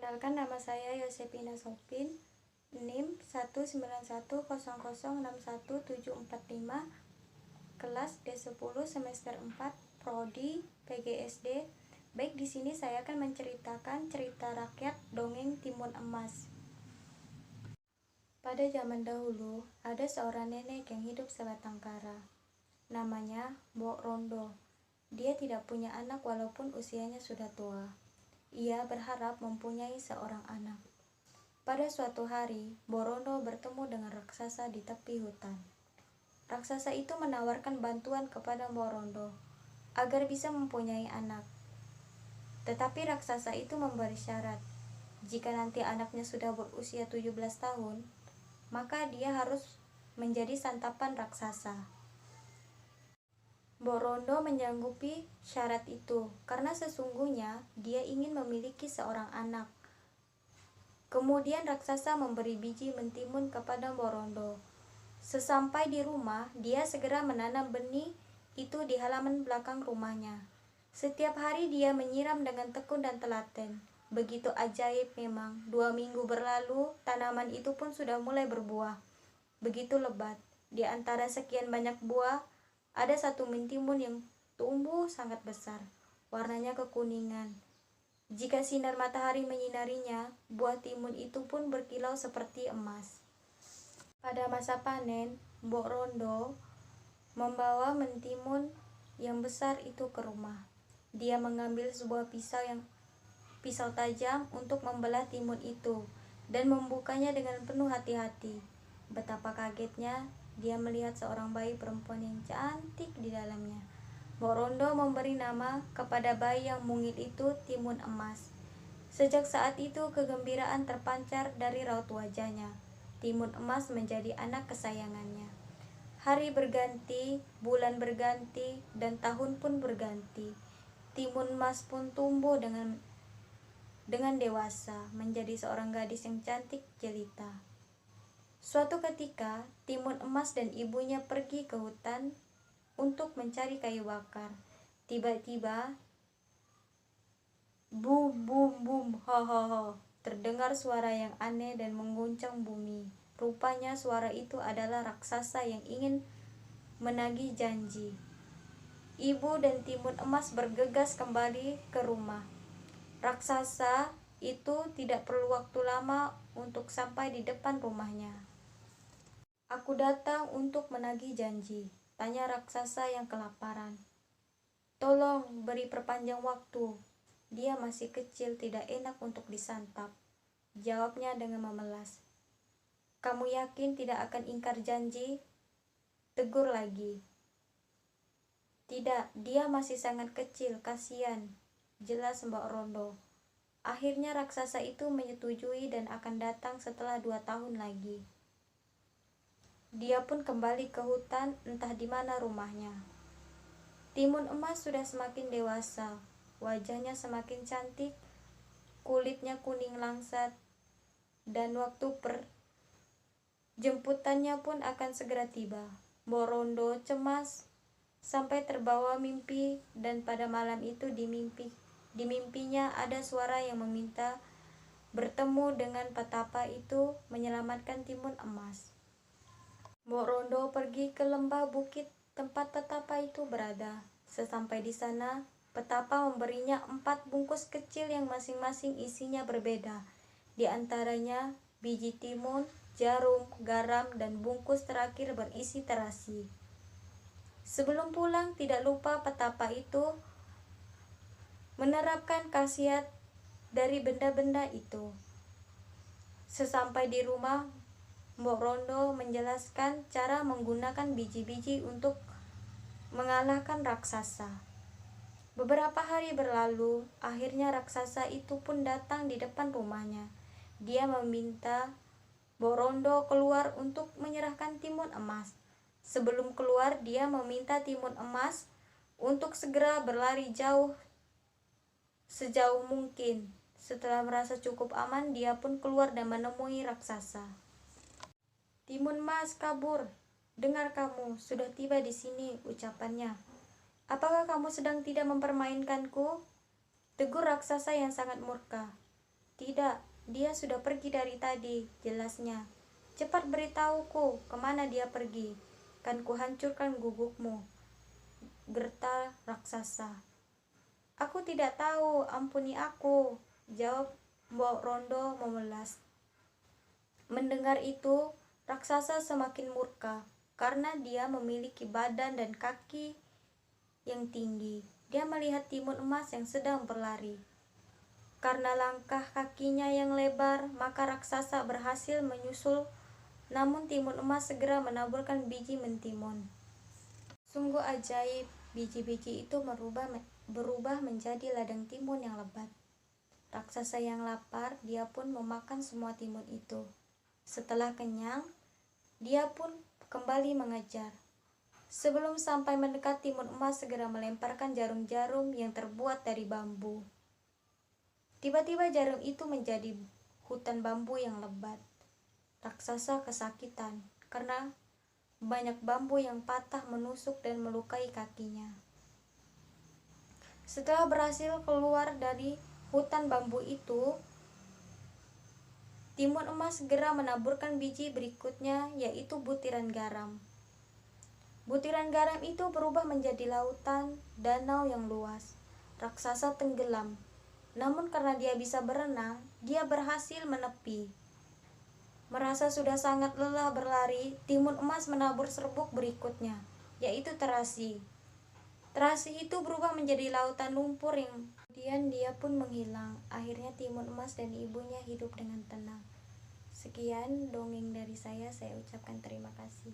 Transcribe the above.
Perkenalkan, nama saya Yosepina Sopin, NIM 19100616745, kelas D10 semester 4, Prodi PGSD. Baik, di sini saya akan menceritakan cerita rakyat dongeng Timun Emas. Pada zaman dahulu, ada seorang nenek yang hidup sebatang kara. Namanya Mbok Rondo. Dia tidak punya anak walaupun usianya sudah tua. Ia berharap mempunyai seorang anak. Pada suatu hari, Mbok Rondo bertemu dengan raksasa di tepi hutan. Raksasa itu menawarkan bantuan kepada Mbok Rondo agar bisa mempunyai anak. Tetapi raksasa itu memberi syarat. Jika nanti anaknya sudah berusia 17 tahun, maka dia harus menjadi santapan raksasa. Mbok Rondo menyanggupi syarat itu karena sesungguhnya dia ingin memiliki seorang anak. Kemudian raksasa memberi biji mentimun kepada Mbok Rondo. Sesampai di rumah, dia segera menanam benih itu di halaman belakang rumahnya. Setiap hari dia menyiram dengan tekun dan telaten. Begitu ajaib memang, 2 minggu berlalu, tanaman itu pun sudah mulai berbuah. Begitu lebat, di antara sekian banyak buah, ada satu mentimun yang tumbuh sangat besar, warnanya kekuningan. Jika sinar matahari menyinarinya, buah timun itu pun berkilau seperti emas. Pada masa panen, Mbok Rondo membawa mentimun yang besar itu ke rumah. Dia mengambil sebuah pisau tajam untuk membelah timun itu dan membukanya dengan penuh hati-hati. Betapa kagetnya dia melihat seorang bayi perempuan yang cantik di dalamnya. Mbok Rondo memberi nama kepada bayi yang mungil itu Timun Emas. Sejak saat itu kegembiraan terpancar dari raut wajahnya. Timun Emas menjadi anak kesayangannya. Hari berganti, bulan berganti, dan tahun pun berganti. Timun Emas pun tumbuh dengan dewasa, menjadi seorang gadis yang cantik jelita. Suatu ketika, Timun Emas dan ibunya pergi ke hutan untuk mencari kayu bakar. Tiba-tiba, bum bum bum, ho ho ho, terdengar suara yang aneh dan mengguncang bumi. Rupanya suara itu adalah raksasa yang ingin menagih janji. Ibu dan Timun Emas bergegas kembali ke rumah. Raksasa itu tidak perlu waktu lama untuk sampai di depan rumahnya. "Aku datang untuk menagih janji," tanya raksasa yang kelaparan. "Tolong beri perpanjang waktu. Dia masih kecil, tidak enak untuk disantap," jawabnya dengan memelas. "Kamu yakin tidak akan ingkar janji?" tegur lagi. "Tidak, dia masih sangat kecil, kasihan," jelas Mbok Rondo. Akhirnya raksasa itu menyetujui dan akan datang setelah 2 tahun lagi. Dia pun kembali ke hutan, entah di mana rumahnya. Timun Emas sudah semakin dewasa, wajahnya semakin cantik, kulitnya kuning langsat, dan waktu jemputannya pun akan segera tiba. Mbok Rondo cemas sampai terbawa mimpi, dan pada malam itu di mimpinya ada suara yang meminta bertemu dengan petapa itu menyelamatkan Timun Emas. Mbok Rondo pergi ke lembah bukit tempat petapa itu berada. Sesampai di sana, petapa memberinya 4 bungkus kecil yang masing-masing isinya berbeda. Di antaranya biji timun, jarum, garam, dan bungkus terakhir berisi terasi. Sebelum pulang, tidak lupa petapa itu menerapkan khasiat dari benda-benda itu. Sesampai di rumah, Mbok Rondo menjelaskan cara menggunakan biji-biji untuk mengalahkan raksasa. Beberapa hari berlalu, akhirnya raksasa itu pun datang di depan rumahnya. Dia meminta Mbok Rondo keluar untuk menyerahkan Timun Emas. Sebelum keluar, dia meminta Timun Emas untuk segera berlari sejauh mungkin. Setelah merasa cukup aman, dia pun keluar dan menemui raksasa. "Timun Emas kabur. Dengar kamu, sudah tiba di sini," ucapannya. "Apakah kamu sedang tidak mempermainkanku?" tegur raksasa yang sangat murka. Tidak, dia sudah pergi dari tadi, jelasnya. Cepat beritahuku kemana dia pergi, kan kuhancurkan gugukmu, gertal raksasa. Aku tidak tahu, ampuni aku, jawab Mbok Rondo memelas. Mendengar itu, raksasa semakin murka karena dia memiliki badan dan kaki yang tinggi. Dia melihat timun emas yang sedang berlari. Karena langkah kakinya yang lebar, maka raksasa berhasil menyusul, namun timun emas segera menaburkan biji mentimun. Sungguh ajaib, biji-biji itu berubah menjadi ladang timun yang lebat. Raksasa yang lapar, dia pun memakan semua timun itu. Setelah kenyang, dia pun kembali mengejar. Sebelum sampai mendekat, timun emas segera melemparkan jarum-jarum yang terbuat dari bambu. Tiba-tiba jarum itu menjadi hutan bambu yang lebat. Raksasa kesakitan karena banyak bambu yang patah menusuk dan melukai kakinya. Setelah berhasil keluar dari hutan bambu itu, timun emas segera menaburkan biji berikutnya, yaitu butiran garam. Butiran garam itu berubah menjadi lautan, danau yang luas. Raksasa tenggelam. Namun karena dia bisa berenang, dia berhasil menepi. Merasa sudah sangat lelah berlari, timun emas menabur serbuk berikutnya, yaitu terasi. Terasi itu berubah menjadi lautan lumpur yang kemudian dia pun menghilang. Akhirnya timun emas dan ibunya hidup dengan tenang. Sekian dongeng dari saya ucapkan terima kasih.